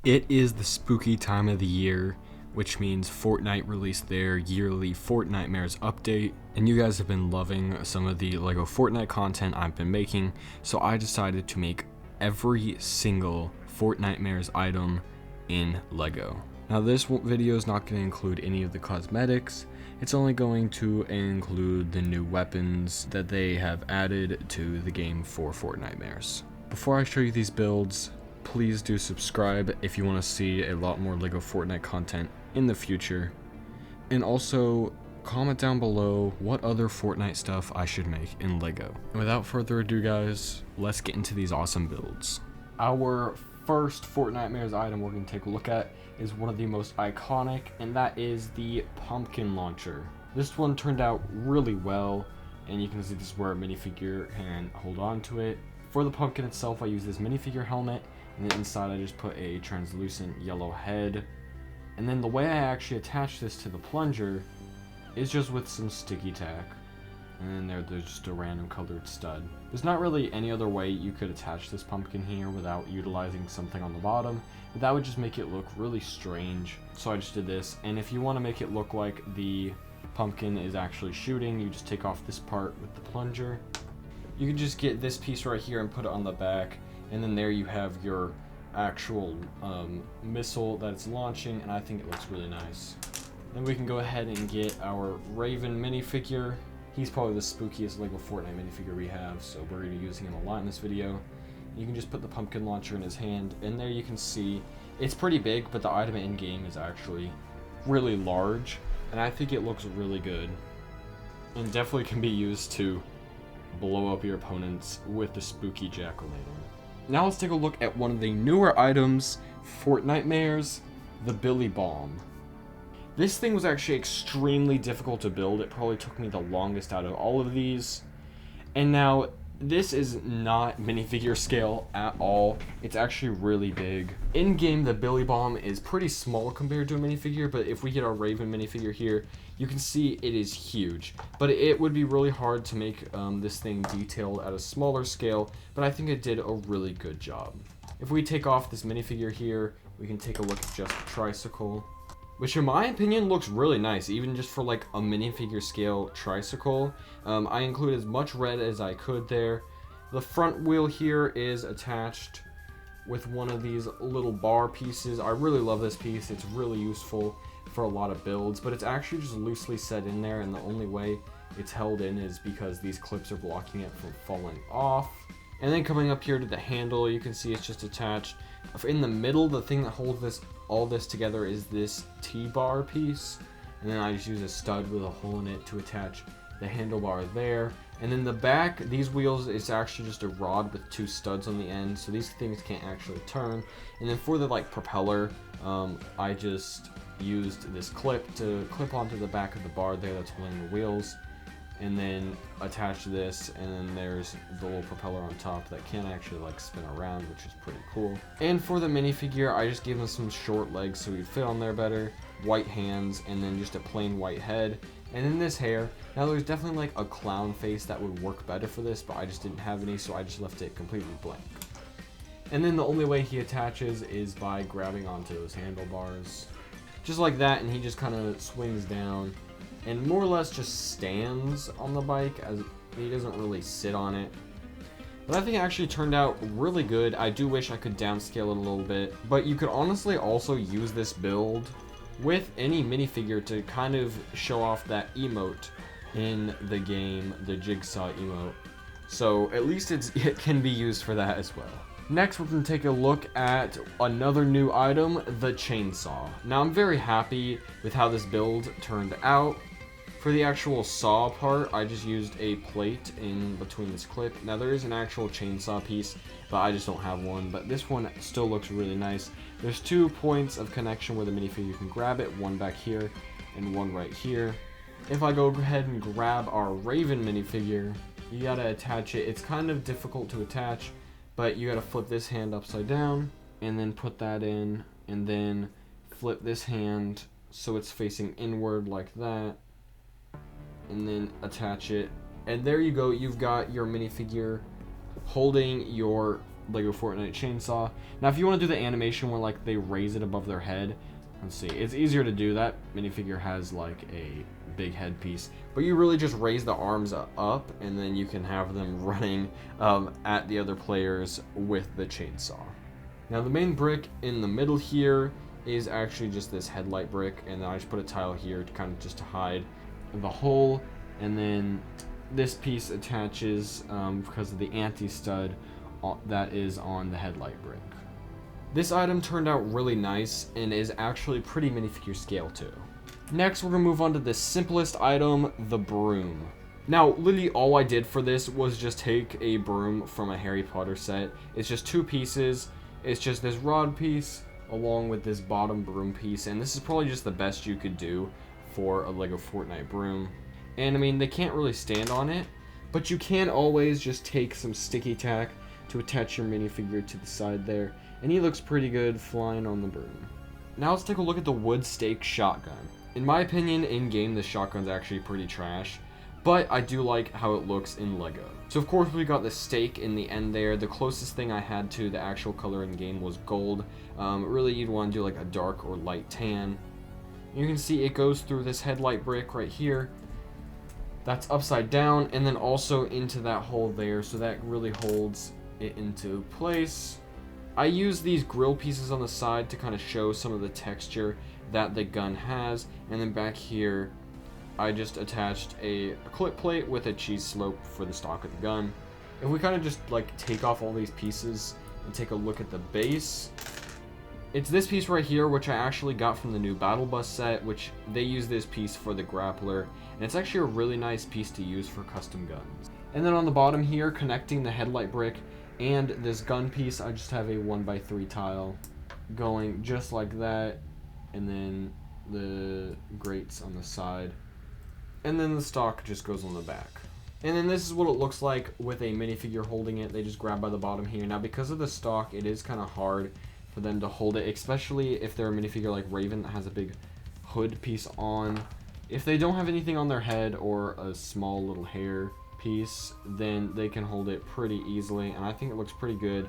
It is the spooky time of the year, which means Fortnite released their yearly Fortnitemares update, and you guys have been loving some of the Lego Fortnite content I've been making, so I decided to make every single Fortnitemares item in Lego. Now this video is not going to include any of the cosmetics, it's only going to include the new weapons that they have added to the game for Fortnitemares. Before I show you these builds, please do subscribe if you want to see a lot more Lego Fortnite content in the future. And also, comment down below what other Fortnite stuff I should make in Lego. And without further ado guys, let's get into these awesome builds. Our first Fortnitemares item we're going to take a look at is one of the most iconic, and that is the pumpkin launcher. This one turned out really well, and you can see this is where a minifigure can hold on to it. For the pumpkin itself, I use this minifigure helmet, and then inside I just put a translucent yellow head. And then the way I actually attach this to the plunger is just with some sticky tack. And then there's just a random colored stud. There's not really any other way you could attach this pumpkin here without utilizing something on the bottom, but that would just make it look really strange. So I just did this, and if you want to make it look like the pumpkin is actually shooting, you just take off this part with the plunger. You can just get this piece right here and put it on the back, and then there you have your actual missile that it's launching, and I think it looks really nice. Then we can go ahead and get our Raven minifigure. He's probably the spookiest Lego Fortnite minifigure we have, so we're going to be using him a lot in this video. You can just put the pumpkin launcher in his hand, and there you can see it's pretty big, but the item in game is actually really large, and I think it looks really good, and definitely can be used to blow up your opponents with the spooky jack-o'-lantern. Now let's take a look at one of the newer items, Fortnitemares, the Billy Bomb. This thing was actually extremely difficult to build. It probably took me the longest out of all of these. And now, this is not minifigure scale at all. It's actually really big. In game, the Billy Bomb is pretty small compared to a minifigure, but if we get our Raven minifigure here, you can see it is huge. But it would be really hard to make this thing detailed at a smaller scale, but I think it did a really good job. If we take off this minifigure here, we can take a look at just the tricycle, which in my opinion looks really nice, even just for like a minifigure scale tricycle. I included as much red as I could there. The front wheel here is attached with one of these little bar pieces. I really love this piece. It's really useful for a lot of builds, but it's actually just loosely set in there, and the only way it's held in is because these clips are blocking it from falling off. And then coming up here to the handle, you can see it's just attached. In the middle, the thing that holds all this together is this T-bar piece, and then I just use a stud with a hole in it to attach the handlebar there. And then the back, these wheels, is actually just a rod with two studs on the end, so these things can't actually turn. And then for the like propeller, I just used this clip to clip onto the back of the bar there that's holding the wheels, and then attach this, and then there's the little propeller on top that can actually like spin around, which is pretty cool. And for the minifigure, I just gave him some short legs so he'd fit on there better, white hands, and then just a plain white head. And then this hair, now there's definitely like a clown face that would work better for this, but I just didn't have any, so I just left it completely blank. And then the only way he attaches is by grabbing onto those handlebars, just like that, and he just kind of swings down and more or less just stands on the bike, as he doesn't really sit on it. But I think it actually turned out really good. I do wish I could downscale it a little bit, but you could honestly also use this build with any minifigure to kind of show off that emote in the game, the jigsaw emote. So at least it can be used for that as well. Next, we're going to take a look at another new item, the chainsaw. Now, I'm very happy with how this build turned out. For the actual saw part, I just used a plate in between this clip. Now, there is an actual chainsaw piece, but I just don't have one. But this one still looks really nice. There's 2 points of connection where the minifigure can grab it, one back here and one right here. If I go ahead and grab our Raven minifigure, you gotta attach it. It's kind of difficult to attach, but you gotta flip this hand upside down and then put that in, and then flip this hand so it's facing inward like that, and then attach it. And there you go, you've got your minifigure holding your Lego Fortnite chainsaw. Now, if you want to do the animation where like they raise it above their head, let's see, it's easier to do. That minifigure has like a big headpiece, but you really just raise the arms up, and then you can have them running at the other players with the chainsaw. Now, the main brick in the middle here is actually just this headlight brick, and then I just put a tile here to kind of just to hide the hole, and then this piece attaches because of the anti-stud that is on the headlight brick. This item turned out really nice and is actually pretty minifigure scale too. Next, we're gonna move on to the simplest item, the broom. Now, literally all I did for this was just take a broom from a Harry Potter set. It's just 2 pieces. It's just this rod piece along with this bottom broom piece, and this is probably just the best you could do for a Lego Fortnite broom. And I mean, they can't really stand on it, but you can always just take some sticky tack to attach your minifigure to the side there, and he looks pretty good flying on the broom. Now let's take a look at the wood stake shotgun. In my opinion, in game, the shotgun's actually pretty trash, but I do like how it looks in Lego. So of course we got the stake in the end there. The closest thing I had to the actual color in game was gold. Really, you'd want to do like a dark or light tan. You can see it goes through this headlight brick right here. That's upside down, and then also into that hole there, so that really holds it into place. I use these grill pieces on the side to kind of show some of the texture that the gun has, and then back here I just attached a clip plate with a cheese slope for the stock of the gun. If we kind of just like take off all these pieces and take a look at the base, it's this piece right here, which I actually got from the new Battle Bus set, which they use this piece for the grappler, and it's actually a really nice piece to use for custom guns. And then on the bottom here, connecting the headlight brick and this gun piece, I just have a 1x3 tile going just like that, and then the grates on the side, and then the stock just goes on the back. And then this is what it looks like with a minifigure holding it. They just grab by the bottom here. Now, because of the stock, it is kind of hard for them to hold it, especially if they're a minifigure like Raven that has a big hood piece on. If they don't have anything on their head or a small little hair piece, then they can hold it pretty easily, and I think it looks pretty good.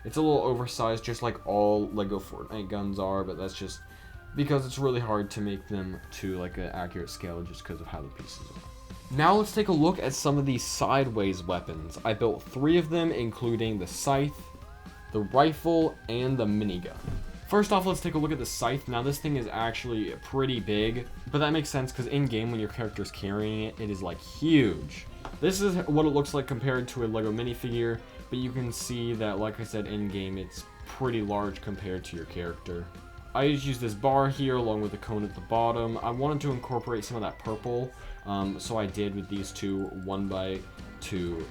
It's a little oversized, just like all Lego Fortnite guns are, but that's just because it's really hard to make them to like an accurate scale just because of how the pieces are. Now let's take a look at some of these sideways weapons. I built 3 of them, including the scythe, the rifle, and the minigun. First off, let's take a look at the scythe. Now this thing is actually pretty big, but that makes sense because in game when your character's carrying it, it is like huge. This is what it looks like compared to a Lego minifigure, but you can see that, like I said, in game it's pretty large compared to your character. I just used this bar here along with the cone at the bottom. I wanted to incorporate some of that purple, so I did with these 2 1x2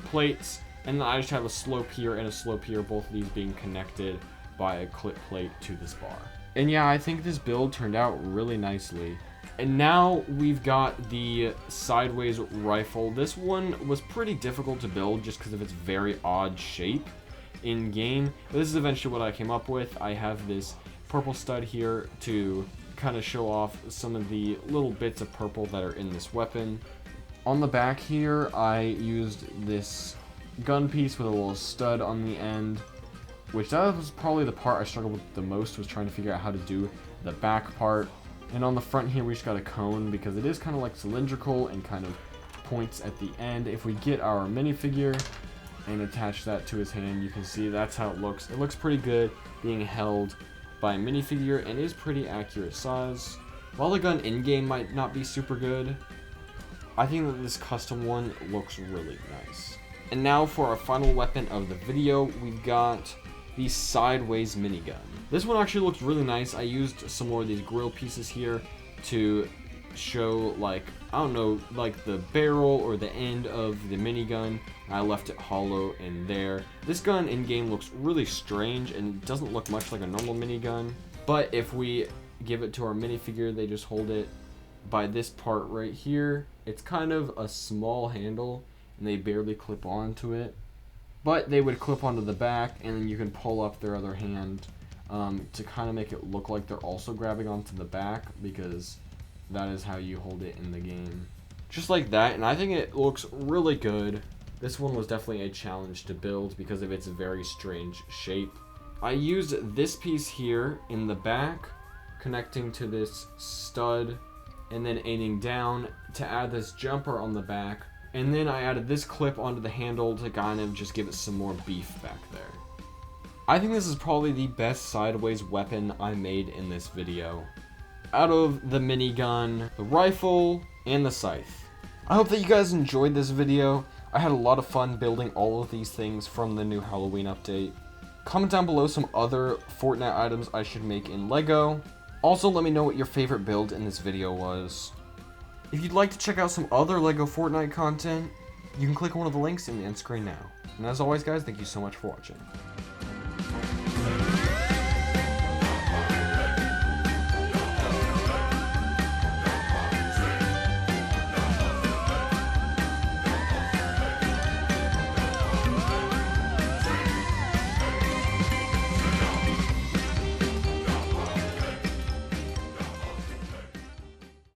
plates, and then I just have a slope here and a slope here, both of these being connected by a clip plate to this bar. And yeah, I think this build turned out really nicely. And now we've got the sideways rifle. This one was pretty difficult to build just because of its very odd shape in game, but this is eventually what I came up with. I have this purple stud here to kind of show off some of the little bits of purple that are in this weapon. On the back here, I used this gun piece with a little stud on the end, which that was probably the part I struggled with the most, was trying to figure out how to do the back part. And on the front here, we just got a cone because it is kind of like cylindrical and kind of points at the end. If we get our minifigure and attach that to his hand, you can see that's how it looks. It looks pretty good being held by a minifigure and is pretty accurate size. While the gun in-game might not be super good, I think that this custom one looks really nice. And now for our final weapon of the video, we've got the sideways minigun. This one actually looks really nice. I used some more of these grill pieces here to show, like, I don't know, like the barrel or the end of the minigun. I left it hollow in there. This gun in game looks really strange and doesn't look much like a normal minigun, but if we give it to our minifigure, they just hold it by this part right here. It's kind of a small handle and they barely clip onto it, but they would clip onto the back, and then you can pull up their other hand to kind of make it look like they're also grabbing onto the back, because that is how you hold it in the game. Just like that, and I think it looks really good. This one was definitely a challenge to build because of its very strange shape. I used this piece here in the back, connecting to this stud, and then aiming down to add this jumper on the back. And then I added this clip onto the handle to kind of just give it some more beef back there. I think this is probably the best sideways weapon I made in this video, out of the minigun, the rifle, and the scythe. I hope that you guys enjoyed this video. I had a lot of fun building all of these things from the new Halloween update. Comment down below some other Fortnite items I should make in Lego. Also, let me know what your favorite build in this video was. If you'd like to check out some other Lego Fortnite content, you can click one of the links in the end screen now. And as always guys, thank you so much for watching.